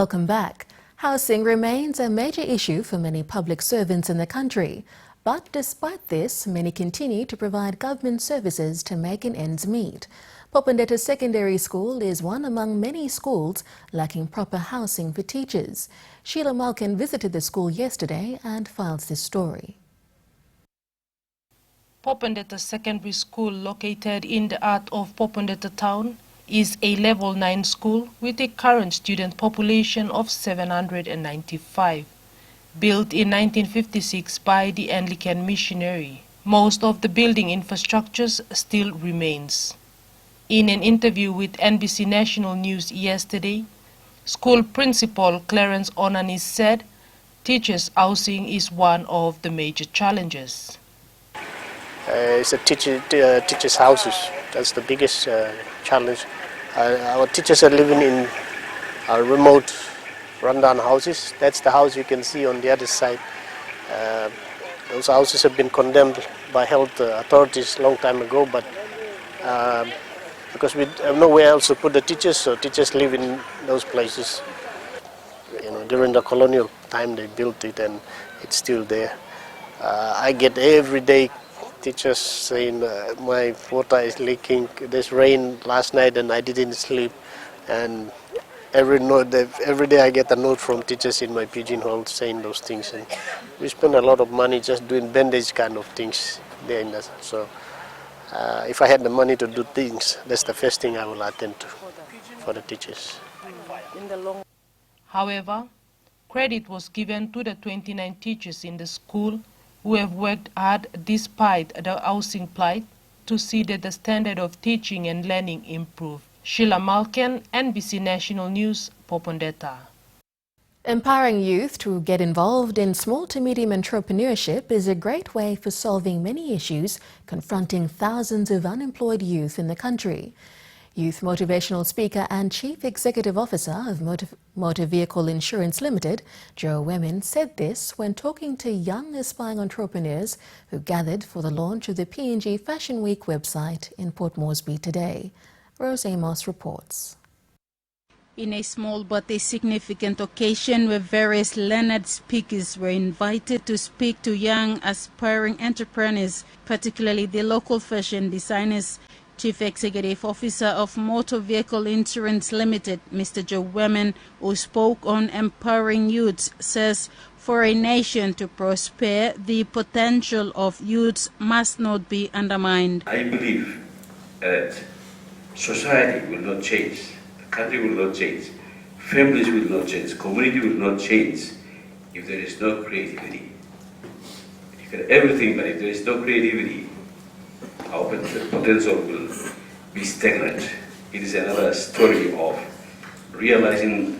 Welcome back. Housing remains a major issue for many public servants in the country. But despite this, many continue to provide government services to make ends meet. Popondetta Secondary School is one among many schools lacking proper housing for teachers. Sheila Malkin visited the school yesterday and files this story. Popondetta Secondary School, located in the heart of Popondetta town, is a level 9 school with a current student population of 795. Built in 1956 by the Anglican missionary, most of the building infrastructures still remains. In an interview with NBC National News yesterday, school principal Clarence Onanis said teachers' housing is one of the major challenges. It's a teachers' houses. That's the biggest challenge. Our teachers are living in remote rundown houses. That's the house you can see on the other side. Those houses have been condemned by health authorities a long time ago, but because we have nowhere else to put the teachers, so teachers live in those places. During the colonial time they built it and it's still there. I get every day teachers saying my water is leaking, there's rain last night and I didn't sleep, and every day I get a note from teachers in my pigeonhole saying those things, and we spend a lot of money just doing bandage kind of things there in that. So if I had the money to do things, that's the first thing I will attend to for the teachers. However, credit was given to the 29 teachers in the school who have worked hard despite the housing plight to see that the standard of teaching and learning improve. Sheila Malkin, NBC National News, Popondetta. Empowering youth to get involved in small to medium entrepreneurship is a great way for solving many issues confronting thousands of unemployed youth in the country. Youth Motivational Speaker and Chief Executive Officer of Motor Vehicle Insurance Limited, Joe Wemin, said this when talking to young aspiring entrepreneurs who gathered for the launch of the PNG Fashion Week website in Port Moresby today. Rose Amos reports. In a small but a significant occasion where various learned speakers were invited to speak to young aspiring entrepreneurs, particularly the local fashion designers, Chief Executive Officer of Motor Vehicle Insurance Limited, Mr. Joe Wemin, who spoke on empowering youths, says for a nation to prosper, the potential of youths must not be undermined. I believe that society will not change, the country will not change, families will not change, community will not change if there is no creativity. You can everything, but if there is no creativity, our potential will be stagnant. It is another story of realizing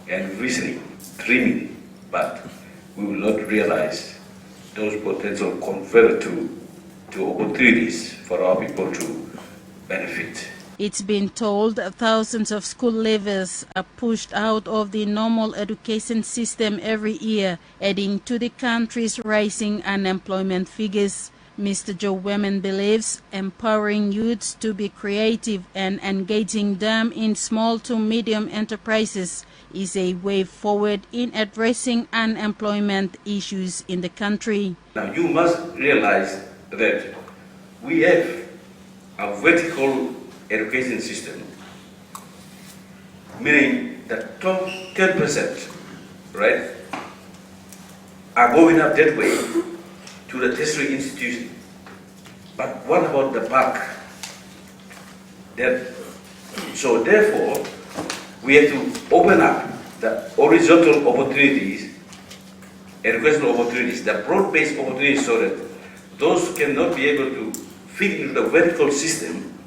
and visioning, dreaming, but we will not realize those potential converted to opportunities for our people to benefit. It's been told that thousands of school leavers are pushed out of the normal education system every year, adding to the country's rising unemployment figures. Mr. Joe Wemin believes empowering youths to be creative and engaging them in small to medium enterprises is a way forward in addressing unemployment issues in the country. Now you must realize that we have a vertical education system, meaning that top 10%, right, are going up that way to the tertiary institution. But what about the bulk? So therefore, we have to open up the horizontal opportunities, educational opportunities, the broad-based opportunities, so that those cannot be able to fit into the vertical system,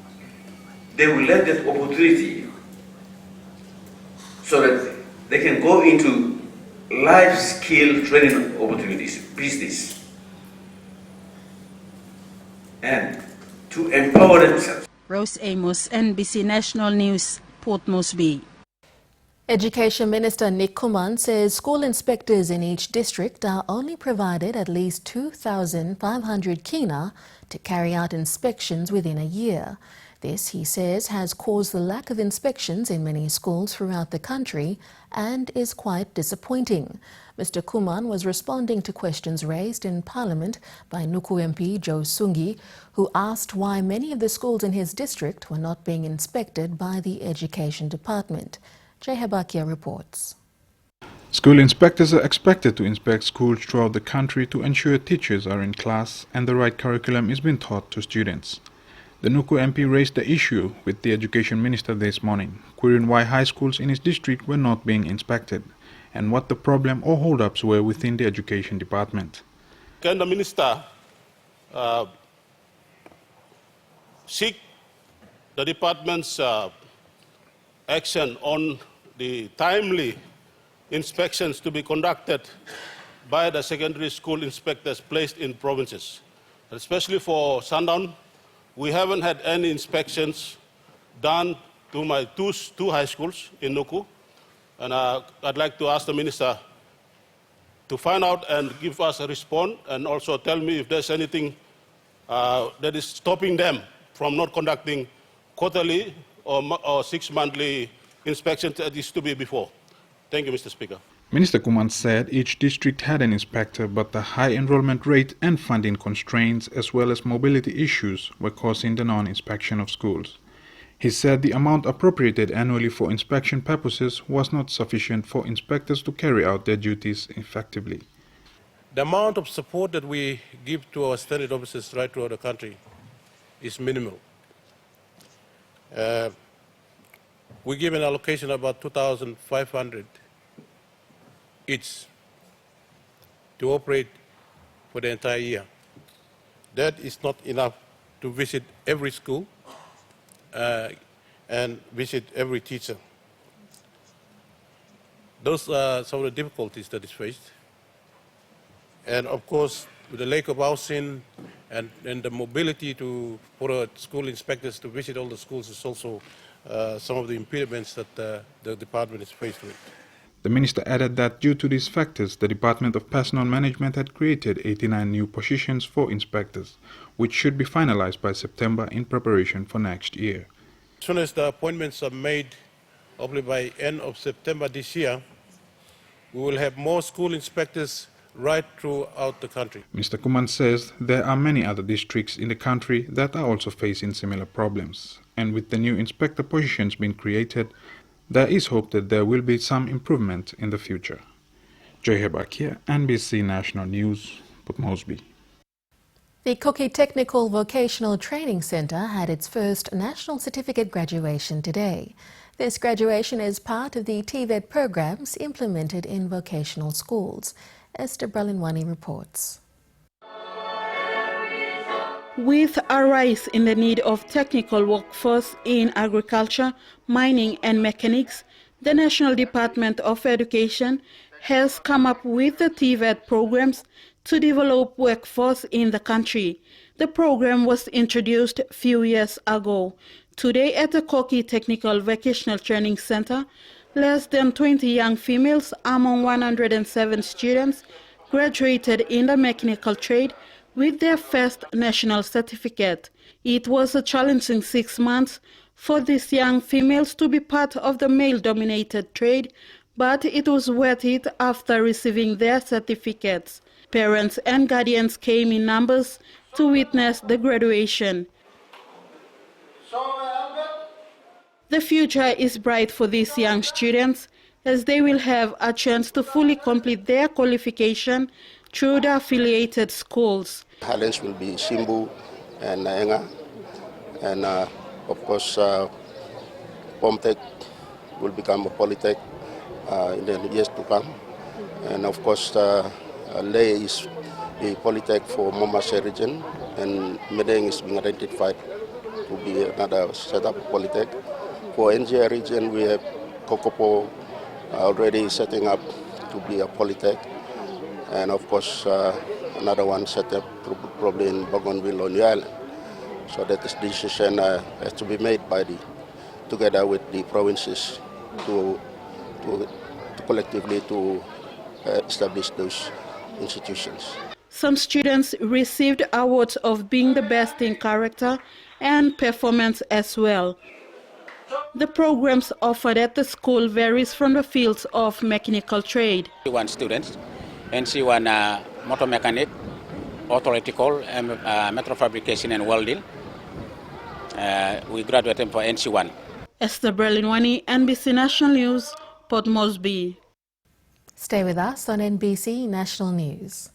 they will let that opportunity so that they can go into life skill training opportunities, business, and to empower themselves. Rose Amos, NBC National News, Port Moresby. Education Minister Nick Kuman says school inspectors in each district are only provided at least 2,500 kina to carry out inspections within a year. This, he says, has caused the lack of inspections in many schools throughout the country and is quite disappointing. Mr. Kuman was responding to questions raised in Parliament by Nuku MP Joe Sungi, who asked why many of the schools in his district were not being inspected by the Education Department. Jay Habakia reports. School inspectors are expected to inspect schools throughout the country to ensure teachers are in class and the right curriculum is being taught to students. The Nuku MP raised the issue with the Education Minister this morning, querying why high schools in his district were not being inspected and what the problem or hold-ups were within the Education Department. Can the Minister seek the Department's action on the timely inspections to be conducted by the secondary school inspectors placed in provinces? Especially for Sundown, we haven't had any inspections done to my two high schools in Nuku. And I'd like to ask the Minister to find out and give us a response and also tell me if there's anything that is stopping them from not conducting quarterly or 6 monthly inspections that used to be before. Thank you, Mr. Speaker. Minister Kuman said each district had an inspector, but the high enrollment rate and funding constraints as well as mobility issues were causing the non-inspection of schools. He said the amount appropriated annually for inspection purposes was not sufficient for inspectors to carry out their duties effectively. The amount of support that we give to our standard officers right throughout the country is minimal. We give an allocation of about 2,500 each to operate for the entire year. That is not enough to visit every school and visit every teacher. Those are some of the difficulties that is faced. And of course, with the lack of housing and the mobility for the school inspectors to visit all the schools is also some of the impediments that the department is faced with. The minister added that due to these factors, the Department of Personnel Management had created 89 new positions for inspectors, which should be finalized by September in preparation for next year. As soon as the appointments are made, hopefully by end of September this year, we will have more school inspectors right throughout the country. Mr. Kuman says there are many other districts in the country that are also facing similar problems, and with the new inspector positions being created, there is hope that there will be some improvement in the future. Jay Habakia, NBC National News, Port Moresby. The Koki Technical Vocational Training Centre had its first National Certificate graduation today. This graduation is part of the TVET programs implemented in vocational schools. Esther Bralinwani reports. With a rise in the need of technical workforce in agriculture, mining and mechanics, the National Department of Education has come up with the TVET programs to develop workforce in the country. The program was introduced a few years ago. Today at the Koki Technical Vocational Training Center, less than 20 young females among 107 students graduated in the mechanical trade with their first national certificate. It was a challenging 6 months for these young females to be part of the male-dominated trade, but it was worth it after receiving their certificates. Parents and guardians came in numbers to witness the graduation. The future is bright for these young students as they will have a chance to fully complete their qualification through the affiliated schools. Highlands will be Simbu and Naenga, and of course Pomtech will become a Polytech in the years to come, and of course Ley is the Polytech for Mombasa region, and Medeng is being identified to be another setup of Polytech. For NGA region, we have Kokopo already setting up to be a Polytech, and of course another one set up probably in Bougainville on the island. So that this decision has to be made by together with the provinces to collectively to establish those institutions. Some students received awards of being the best in character and performance as well. The programs offered at the school varies from the fields of mechanical trade. NC1 students, NC1 motor mechanic, auto electrical, metal fabrication and welding. We graduated for NC1. Esther Berlinwani, NBC National News, Port Moresby. Stay with us on NBC National News.